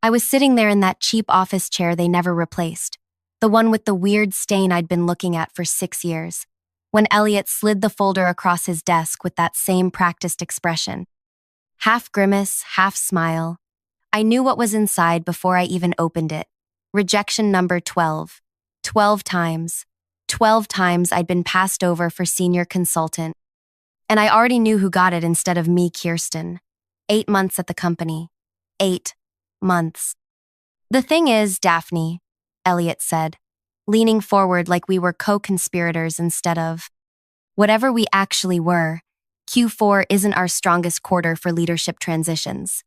I was sitting there in that cheap office chair they never replaced, the one with the weird stain I'd been looking at for 6 years, when Elliot slid the folder across his desk with that same practiced expression. Half grimace, half smile. I knew what was inside before I even opened it. Rejection number 12. 12 times. 12 times I'd been passed over for senior consultant. And I already knew who got it instead of me, Kirsten. 8 months at the company. 8 months. The thing is, Daphne, Elliot said, leaning forward like we were co-conspirators instead of. Whatever we actually were, Q4 isn't our strongest quarter for leadership transitions.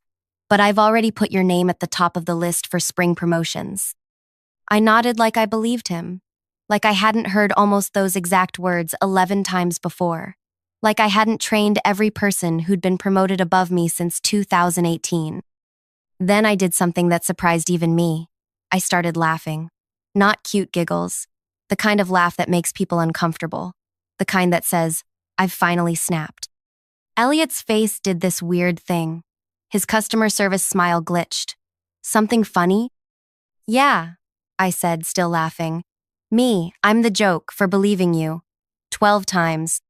But I've already put your name at the top of the list for spring promotions. I nodded like I believed him, like I hadn't heard almost those exact words 11 times before, like I hadn't trained every person who'd been promoted above me since 2018. Then I did something that surprised even me. I started laughing. Not cute giggles, the kind of laugh that makes people uncomfortable, the kind that says, I've finally snapped. Elliot's face did this weird thing. His customer service smile glitched. Something funny? Yeah, I said, still laughing. Me, I'm the joke for believing you. 12 times.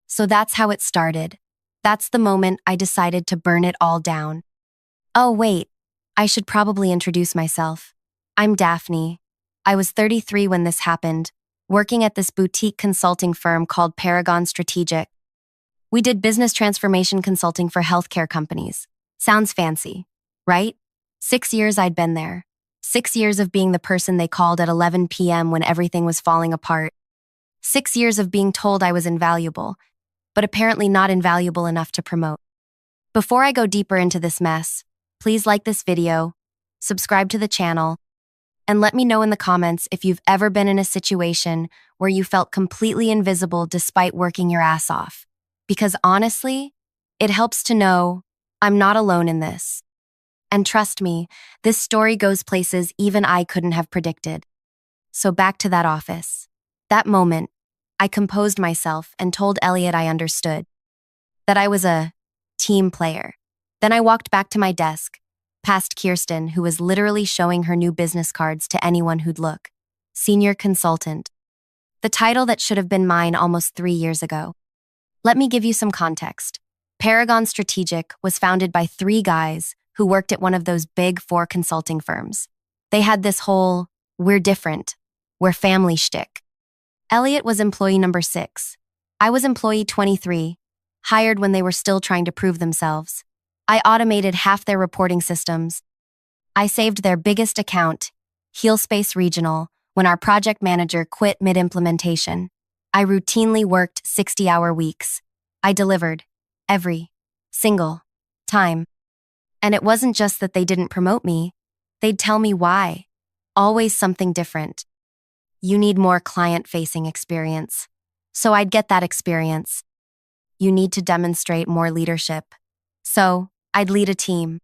So that's how it started. That's the moment I decided to burn it all down. Oh, wait, I should probably introduce myself. I'm Daphne. I was 33 when this happened, working at this boutique consulting firm called Paragon Strategic. We did business transformation consulting for healthcare companies. Sounds fancy, right? 6 years I'd been there. 6 years of being the person they called at 11 p.m. when everything was falling apart. 6 years of being told I was invaluable, but apparently not invaluable enough to promote. Before I go deeper into this mess, please like this video, subscribe to the channel, and let me know in the comments if you've ever been in a situation where you felt completely invisible despite working your ass off. Because honestly, it helps to know I'm not alone in this. And trust me, this story goes places even I couldn't have predicted. So back to that office. That moment, I composed myself and told Elliot I understood. That I was a team player. Then I walked back to my desk, past Kirsten, who was literally showing her new business cards to anyone who'd look. Senior consultant. The title that should have been mine almost 3 years ago. Let me give you some context. Paragon Strategic was founded by 3 guys who worked at one of those big 4 consulting firms. They had this whole, we're different, we're family shtick. Elliot was employee number 6. I was employee 23, hired when they were still trying to prove themselves. I automated half their reporting systems. I saved their biggest account, Healspace Regional, when our project manager quit mid-implementation. I routinely worked 60-hour weeks. I delivered. Every single time. And it wasn't just that they didn't promote me. They'd tell me why. Always something different. You need more client-facing experience. So I'd get that experience. You need to demonstrate more leadership. So I'd lead a team.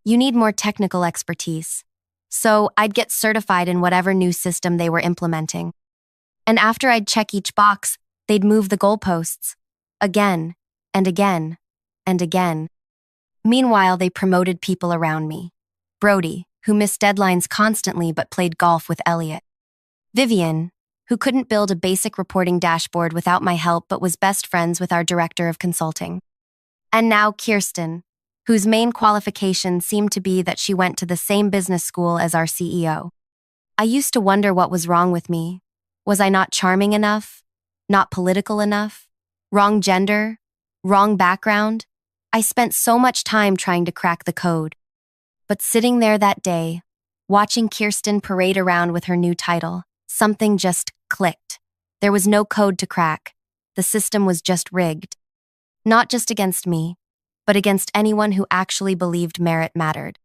You need more technical expertise. So I'd get certified in whatever new system they were implementing. And after I'd check each box, they'd move the goalposts. Again. And again, and again. Meanwhile, they promoted people around me. Brody, who missed deadlines constantly but played golf with Elliot. Vivian, who couldn't build a basic reporting dashboard without my help but was best friends with our director of consulting. And now Kirsten, whose main qualification seemed to be that she went to the same business school as our CEO. I used to wonder what was wrong with me. Was I not charming enough? Not political enough? Wrong gender? Wrong background? I spent so much time trying to crack the code. But sitting there that day, watching Kirsten parade around with her new title, something just clicked. There was no code to crack. The system was just rigged. Not just against me, but against anyone who actually believed merit mattered.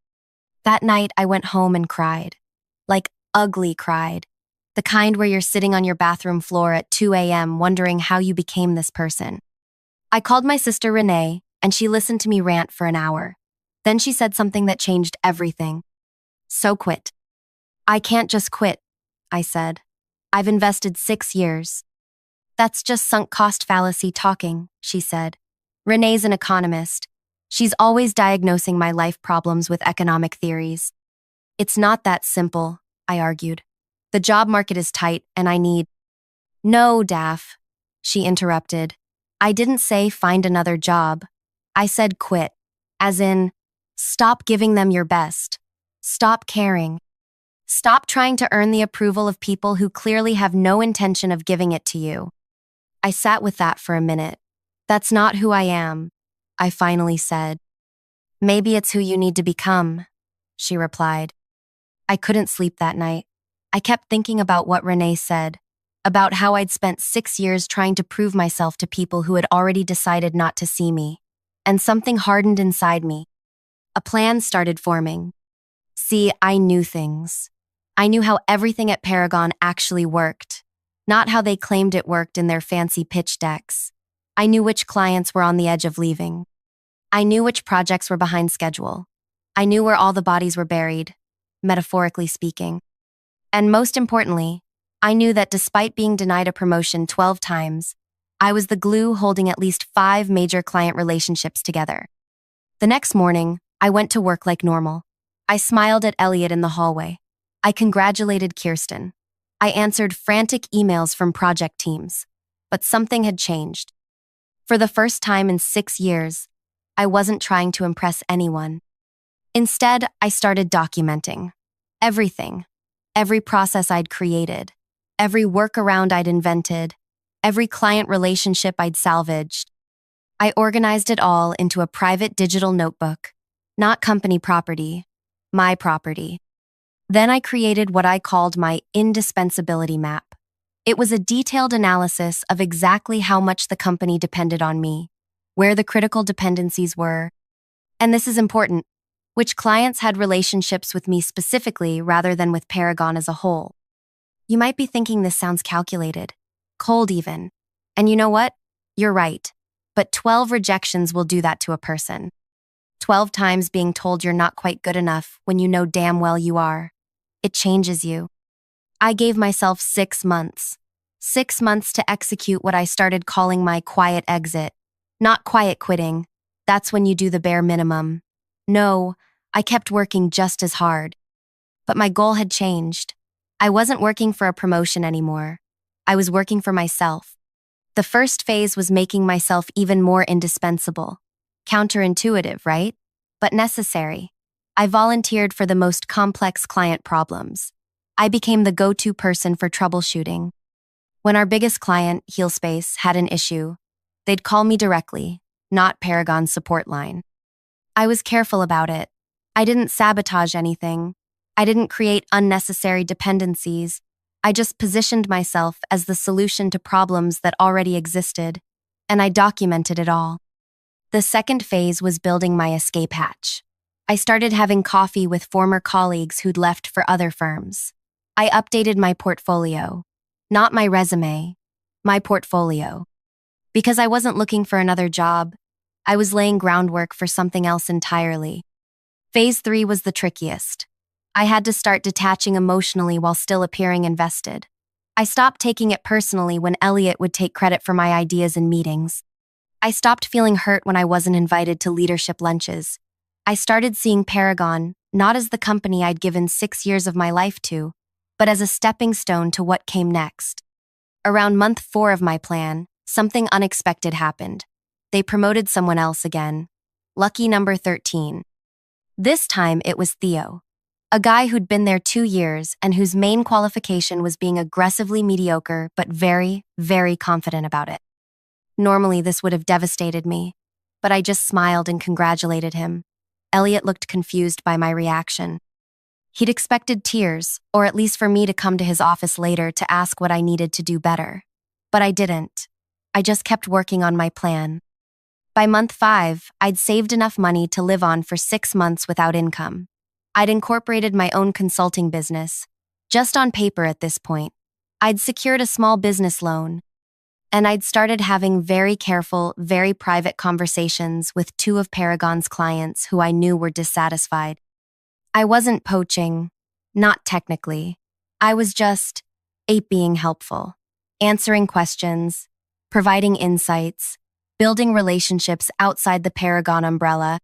That night, I went home and cried. Like, ugly cried. The kind where you're sitting on your bathroom floor at 2 a.m. wondering how you became this person. I called my sister Renee, and she listened to me rant for an hour. Then she said something that changed everything. So quit. I can't just quit, I said. I've invested 6 years. That's just sunk cost fallacy talking, she said. Renee's an economist. She's always diagnosing my life problems with economic theories. It's not that simple, I argued. The job market is tight and I need— No, Daff, she interrupted. I didn't say find another job. I said quit, as in, stop giving them your best. Stop caring. Stop trying to earn the approval of people who clearly have no intention of giving it to you. I sat with that for a minute. That's not who I am, I finally said. Maybe it's who you need to become, she replied. I couldn't sleep that night. I kept thinking about what Renee said, about how I'd spent 6 years trying to prove myself to people who had already decided not to see me. And something hardened inside me. A plan started forming. See, I knew things. I knew how everything at Paragon actually worked, not how they claimed it worked in their fancy pitch decks. I knew which clients were on the edge of leaving. I knew which projects were behind schedule. I knew where all the bodies were buried, metaphorically speaking. And most importantly, I knew that despite being denied a promotion 12 times, I was the glue holding at least 5 major client relationships together. The next morning, I went to work like normal. I smiled at Elliot in the hallway. I congratulated Kirsten. I answered frantic emails from project teams. But something had changed. For the first time in 6 years, I wasn't trying to impress anyone. Instead, I started documenting everything, every process I'd created, every workaround I'd invented, every client relationship I'd salvaged. I organized it all into a private digital notebook, not company property, my property. Then I created what I called my indispensability map. It was a detailed analysis of exactly how much the company depended on me, where the critical dependencies were, and this is important, which clients had relationships with me specifically rather than with Paragon as a whole. You might be thinking this sounds calculated, cold even. And you know what? You're right. But 12 rejections will do that to a person. 12 times being told you're not quite good enough when you know damn well you are. It changes you. I gave myself 6 months. 6 months to execute what I started calling my quiet exit. Not quiet quitting. That's when you do the bare minimum. No, I kept working just as hard. But my goal had changed. I wasn't working for a promotion anymore. I was working for myself. The first phase was making myself even more indispensable. Counterintuitive, right? But necessary. I volunteered for the most complex client problems. I became the go-to person for troubleshooting. When our biggest client, HealSpace, had an issue, they'd call me directly, not Paragon's support line. I was careful about it. I didn't sabotage anything. I didn't create unnecessary dependencies. I just positioned myself as the solution to problems that already existed, and I documented it all. The second phase was building my escape hatch. I started having coffee with former colleagues who'd left for other firms. I updated my portfolio. Not my resume, my portfolio. Because I wasn't looking for another job, I was laying groundwork for something else entirely. Phase 3 was the trickiest. I had to start detaching emotionally while still appearing invested. I stopped taking it personally when Elliot would take credit for my ideas in meetings. I stopped feeling hurt when I wasn't invited to leadership lunches. I started seeing Paragon not as the company I'd given 6 years of my life to, but as a stepping stone to what came next. Around month 4 of my plan, something unexpected happened. They promoted someone else again. Lucky number 13. This time it was Theo, a guy who'd been there 2 years and whose main qualification was being aggressively mediocre but very, very confident about it. Normally this would have devastated me, but I just smiled and congratulated him. Elliot looked confused by my reaction. He'd expected tears, or at least for me to come to his office later to ask what I needed to do better. But I didn't. I just kept working on my plan. By month 5, I'd saved enough money to live on for 6 months without income. I'd incorporated my own consulting business, just on paper at this point. I'd secured a small business loan, and I'd started having very careful, very private conversations with 2 of Paragon's clients who I knew were dissatisfied. I wasn't poaching, not technically. I was just being helpful, answering questions, providing insights, building relationships outside the Paragon umbrella.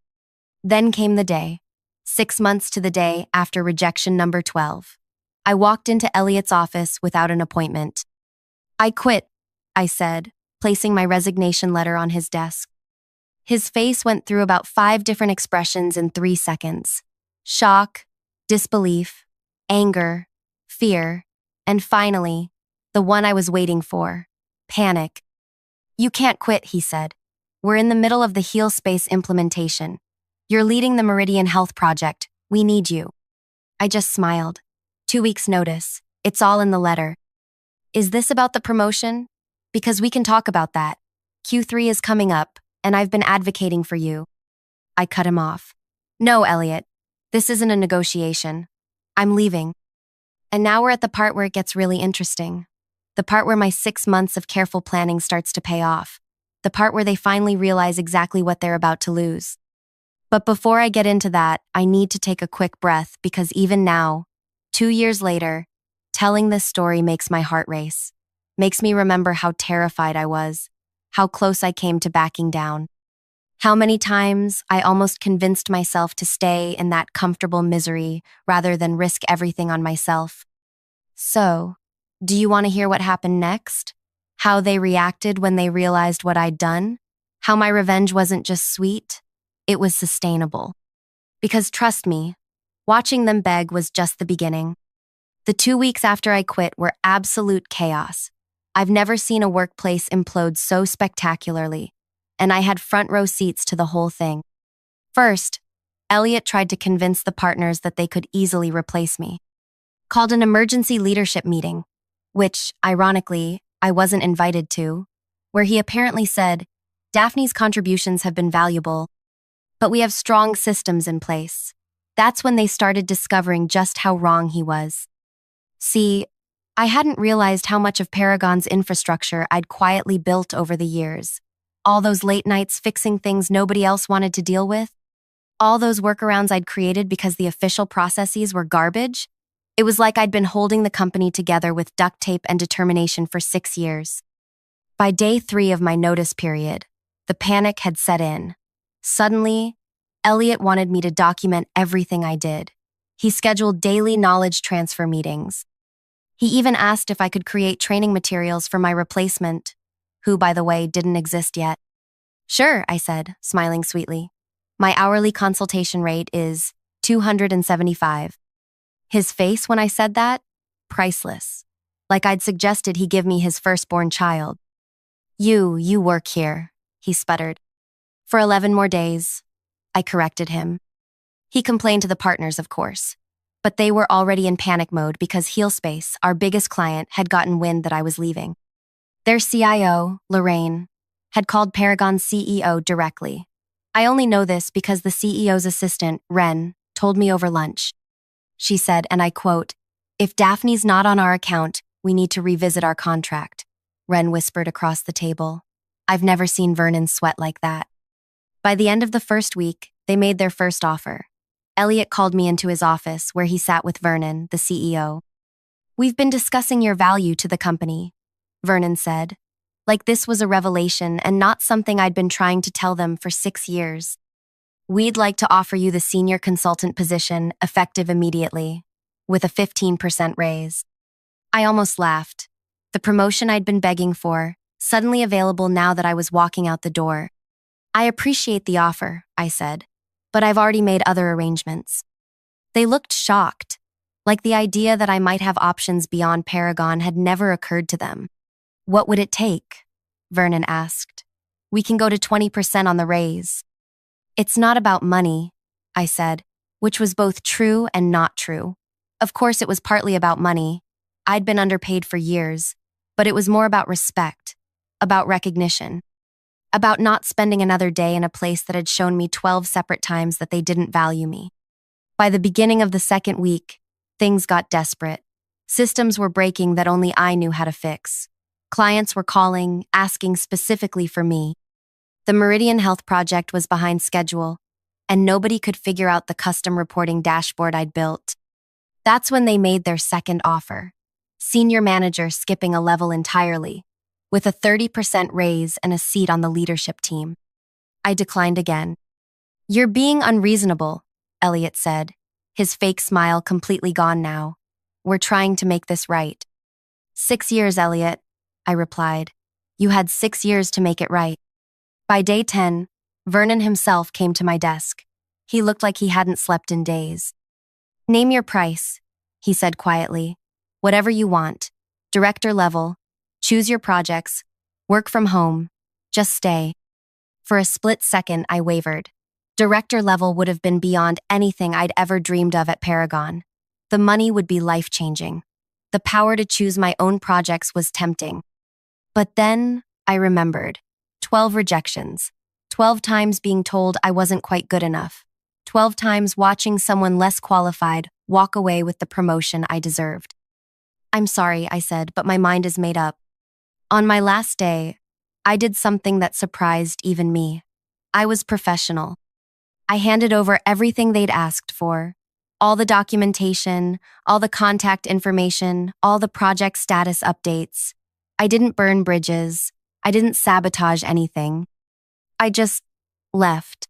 Then came the day. 6 months to the day after rejection number 12. I walked into Elliot's office without an appointment. "I quit," I said, placing my resignation letter on his desk. His face went through about 5 different expressions in 3 seconds. Shock, disbelief, anger, fear, and finally, the one I was waiting for, panic. "You can't quit," he said. "We're in the middle of the Heal Space implementation. You're leading the Meridian Health Project. We need you." I just smiled. 2 weeks' notice. It's all in the letter. "Is this about the promotion? Because we can talk about that. Q3 is coming up, and I've been advocating for you." I cut him off. "No, Elliot. This isn't a negotiation. I'm leaving." And now we're at the part where it gets really interesting. The part where my 6 months of careful planning starts to pay off. The part where they finally realize exactly what they're about to lose. But before I get into that, I need to take a quick breath because even now, 2 years later, telling this story makes my heart race. Makes me remember how terrified I was, how close I came to backing down. How many times I almost convinced myself to stay in that comfortable misery rather than risk everything on myself. So, do you want to hear what happened next? How they reacted when they realized what I'd done? How my revenge wasn't just sweet, it was sustainable. Because trust me, watching them beg was just the beginning. The 2 weeks after I quit were absolute chaos. I've never seen a workplace implode so spectacularly, and I had front row seats to the whole thing. First, Elliot tried to convince the partners that they could easily replace me. Called an emergency leadership meeting, which, ironically, I wasn't invited to, where he apparently said, "Daphne's contributions have been valuable, but we have strong systems in place." That's when they started discovering just how wrong he was. See, I hadn't realized how much of Paragon's infrastructure I'd quietly built over the years. All those late nights fixing things nobody else wanted to deal with. All those workarounds I'd created because the official processes were garbage. It was like I'd been holding the company together with duct tape and determination for 6 years. By day 3 of my notice period, the panic had set in. Suddenly, Elliot wanted me to document everything I did. He scheduled daily knowledge transfer meetings. He even asked if I could create training materials for my replacement, who, by the way, didn't exist yet. "Sure," I said, smiling sweetly. "My hourly consultation rate is $275. His face when I said that? Priceless. Like I'd suggested he give me his firstborn child. You work here," he sputtered. "For 11 more days," I corrected him. He complained to the partners, of course, but they were already in panic mode because HealSpace, our biggest client, had gotten wind that I was leaving. Their CIO, Lorraine, had called Paragon's CEO directly. I only know this because the CEO's assistant, Ren, told me over lunch. She said, and I quote, "If Daphne's not on our account, we need to revisit our contract," Ren whispered across the table. I've never seen Vernon sweat like that. By the end of the first week, they made their first offer. Elliot called me into his office where he sat with Vernon, the CEO. "We've been discussing your value to the company," Vernon said. Like this was a revelation and not something I'd been trying to tell them for 6 years. "We'd like to offer you the senior consultant position, effective immediately, with a 15% raise." I almost laughed. The promotion I'd been begging for, suddenly available now that I was walking out the door. "I appreciate the offer," I said, "but I've already made other arrangements." They looked shocked, like the idea that I might have options beyond Paragon had never occurred to them. "What would it take?" Vernon asked. "We can go to 20% on the raise." "It's not about money," I said, which was both true and not true. Of course, it was partly about money. I'd been underpaid for years, but it was more about respect, about recognition, about not spending another day in a place that had shown me 12 separate times that they didn't value me. By the beginning of the second week, things got desperate. Systems were breaking that only I knew how to fix. Clients were calling, asking specifically for me. The Meridian Health Project was behind schedule, and nobody could figure out the custom reporting dashboard I'd built. That's when they made their second offer. Senior manager skipping a level entirely, with a 30% raise and a seat on the leadership team. I declined again. "You're being unreasonable," Elliot said, his fake smile completely gone now. We're trying to make this right. 6 years, Elliot, I replied. You had 6 years to make it right. By day 10, Vernon himself came to my desk. He looked like he hadn't slept in days. Name your price, he said quietly. Whatever you want. Director level. Choose your projects. Work from home. Just stay. For a split second, I wavered. Director level would have been beyond anything I'd ever dreamed of at Paragon. The money would be life-changing. The power to choose my own projects was tempting. But then I remembered. 12 rejections. 12 times being told I wasn't quite good enough. 12 times watching someone less qualified walk away with the promotion I deserved. I'm sorry, I said, but my mind is made up. On my last day, I did something that surprised even me. I was professional. I handed over everything they'd asked for. All the documentation, all the contact information, all the project status updates. I didn't burn bridges. I didn't sabotage anything. I just left.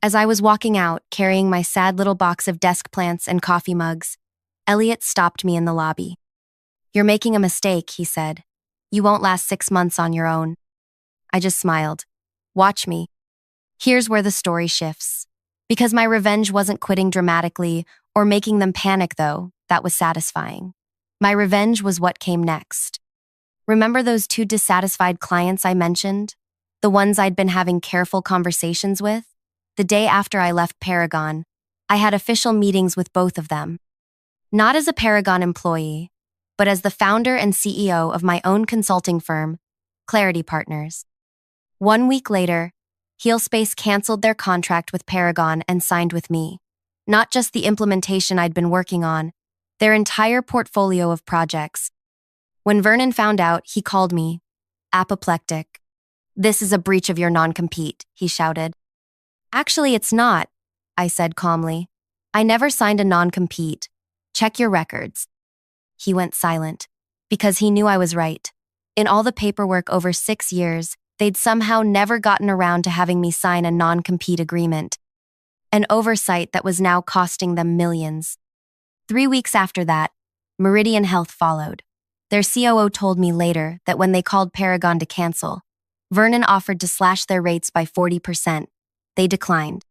As I was walking out, carrying my sad little box of desk plants and coffee mugs, Elliot stopped me in the lobby. You're making a mistake, he said. You won't last 6 months on your own. I just smiled. Watch me. Here's where the story shifts. Because my revenge wasn't quitting dramatically or making them panic, though, that was satisfying. My revenge was what came next. Remember those 2 dissatisfied clients I mentioned? The ones I'd been having careful conversations with? The day after I left Paragon, I had official meetings with both of them. Not as a Paragon employee, but as the founder and CEO of my own consulting firm, Clarity Partners. 1 week later, HealSpace canceled their contract with Paragon and signed with me. Not just the implementation I'd been working on, their entire portfolio of projects. When Vernon found out, he called me apoplectic. This is a breach of your non-compete, he shouted. Actually, it's not, I said calmly. I never signed a non-compete. Check your records. He went silent, because he knew I was right. In all the paperwork over 6 years, they'd somehow never gotten around to having me sign a non-compete agreement. An oversight that was now costing them millions. 3 weeks after that, Meridian Health followed. Their COO told me later that when they called Paragon to cancel, Vernon offered to slash their rates by 40%. They declined.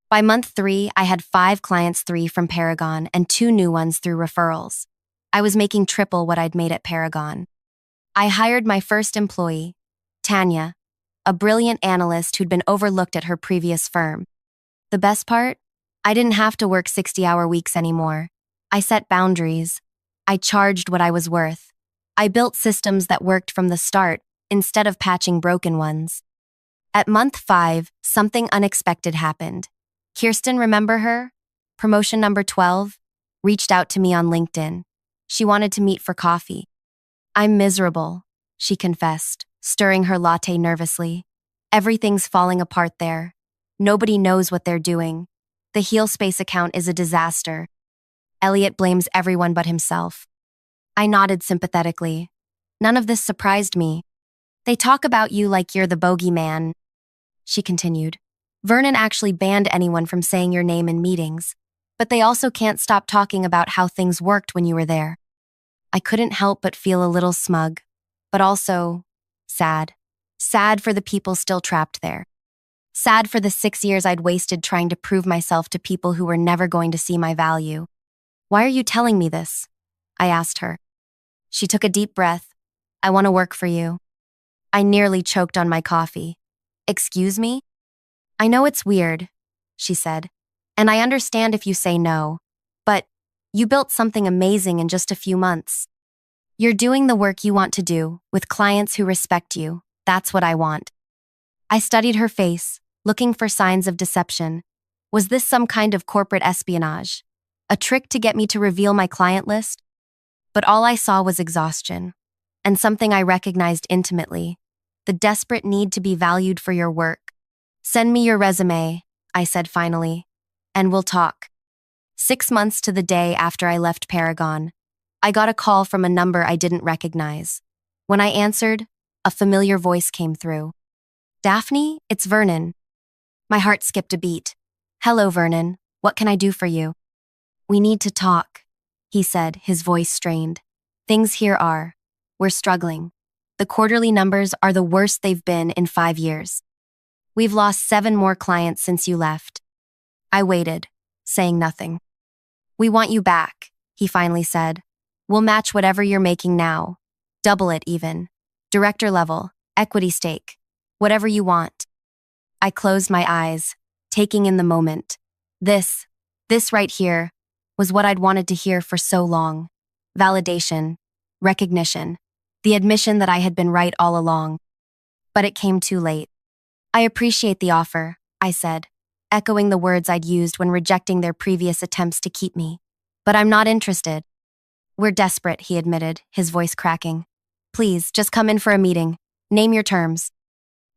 By month 3, I had 5 clients, 3 from Paragon and 2 new ones through referrals. I was making triple what I'd made at Paragon. I hired my first employee, Tanya, a brilliant analyst who'd been overlooked at her previous firm. The best part? I didn't have to work 60-hour weeks anymore. I set boundaries. I charged what I was worth. I built systems that worked from the start instead of patching broken ones. At month 5, something unexpected happened. Kirsten, remember her? Promotion number 12? Reached out to me on LinkedIn. She wanted to meet for coffee. I'm miserable, she confessed, stirring her latte nervously. Everything's falling apart there. Nobody knows what they're doing. The HealSpace account is a disaster. Elliot blames everyone but himself. I nodded sympathetically. None of this surprised me. They talk about you like you're the bogeyman, she continued. Vernon actually banned anyone from saying your name in meetings, but they also can't stop talking about how things worked when you were there. I couldn't help but feel a little smug, but also sad. Sad for the people still trapped there. Sad for the 6 years I'd wasted trying to prove myself to people who were never going to see my value. Why are you telling me this? I asked her. She took a deep breath. I want to work for you. I nearly choked on my coffee. Excuse me? I know it's weird, she said, and I understand if you say no, but you built something amazing in just a few months. You're doing the work you want to do, with clients who respect you. That's what I want. I studied her face, looking for signs of deception. Was this some kind of corporate espionage? A trick to get me to reveal my client list? But all I saw was exhaustion, and something I recognized intimately, the desperate need to be valued for your work. Send me your resume, I said finally, and we'll talk. 6 months to the day after I left Paragon, I got a call from a number I didn't recognize. When I answered, a familiar voice came through. Daphne, it's Vernon. My heart skipped a beat. Hello, Vernon. What can I do for you? We need to talk, he said, his voice strained. Things here are. We're struggling. The quarterly numbers are the worst they've been in 5 years. We've lost 7 more clients since you left. I waited, saying nothing. We want you back, he finally said. We'll match whatever you're making now. Double it even. Director level, equity stake, whatever you want. I closed my eyes, taking in the moment. This right here, was what I'd wanted to hear for so long. Validation, recognition, the admission that I had been right all along. But it came too late. I appreciate the offer, I said, echoing the words I'd used when rejecting their previous attempts to keep me. But I'm not interested. We're desperate, he admitted, his voice cracking. Please, just come in for a meeting. Name your terms.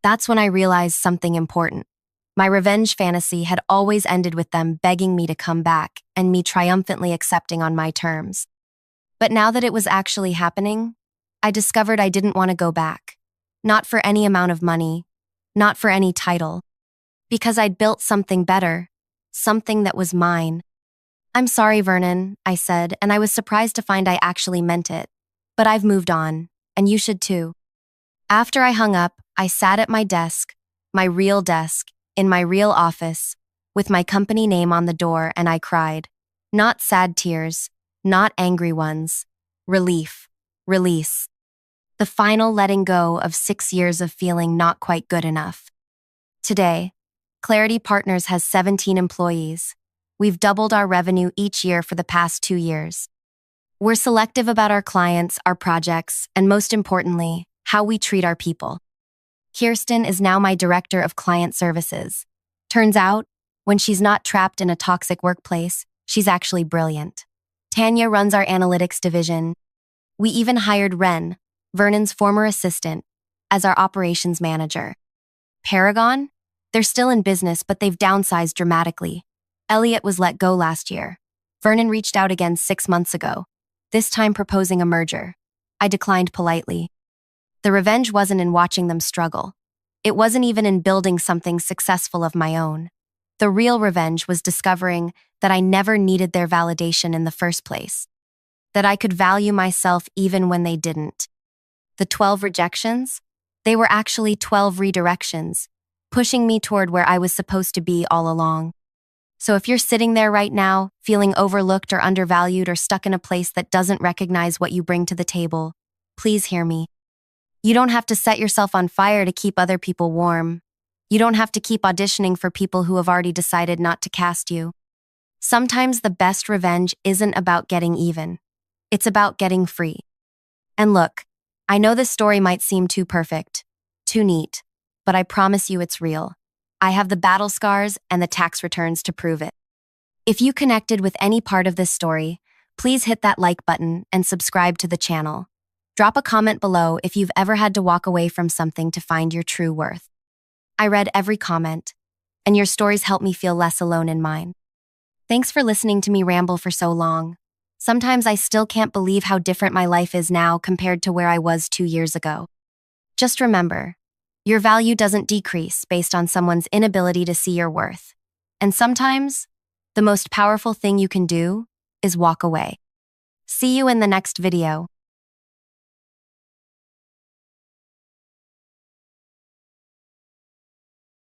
That's when I realized something important. My revenge fantasy had always ended with them begging me to come back and me triumphantly accepting on my terms. But now that it was actually happening, I discovered I didn't want to go back. Not for any amount of money, not for any title. Because I'd built something better, something that was mine. I'm sorry, Vernon, I said, and I was surprised to find I actually meant it. But I've moved on, and you should too. After I hung up, I sat at my desk, my real desk, in my real office, with my company name on the door, and I cried. Not sad tears, not angry ones. Relief, release. The final letting go of 6 years of feeling not quite good enough. Today, Clarity Partners has 17 employees. We've doubled our revenue each year for the past 2 years. We're selective about our clients, our projects, and most importantly, how we treat our people. Kirsten is now my director of client services. Turns out, when she's not trapped in a toxic workplace, she's actually brilliant. Tanya runs our analytics division. We even hired Ren, Vernon's former assistant, as our operations manager. Paragon? They're still in business, but they've downsized dramatically. Elliot was let go last year. Vernon reached out again 6 months ago, this time proposing a merger. I declined politely. The revenge wasn't in watching them struggle. It wasn't even in building something successful of my own. The real revenge was discovering that I never needed their validation in the first place. That I could value myself even when they didn't. The 12 rejections? They were actually 12 redirections, pushing me toward where I was supposed to be all along. So if you're sitting there right now, feeling overlooked or undervalued or stuck in a place that doesn't recognize what you bring to the table, please hear me. You don't have to set yourself on fire to keep other people warm. You don't have to keep auditioning for people who have already decided not to cast you. Sometimes the best revenge isn't about getting even. It's about getting free. And look, I know this story might seem too perfect, too neat, but I promise you it's real. I have the battle scars and the tax returns to prove it. If you connected with any part of this story, please hit that like button and subscribe to the channel. Drop a comment below if you've ever had to walk away from something to find your true worth. I read every comment, and your stories help me feel less alone in mine. Thanks for listening to me ramble for so long. Sometimes I still can't believe how different my life is now compared to where I was 2 years ago. Just remember, your value doesn't decrease based on someone's inability to see your worth. And sometimes, the most powerful thing you can do is walk away. See you in the next video.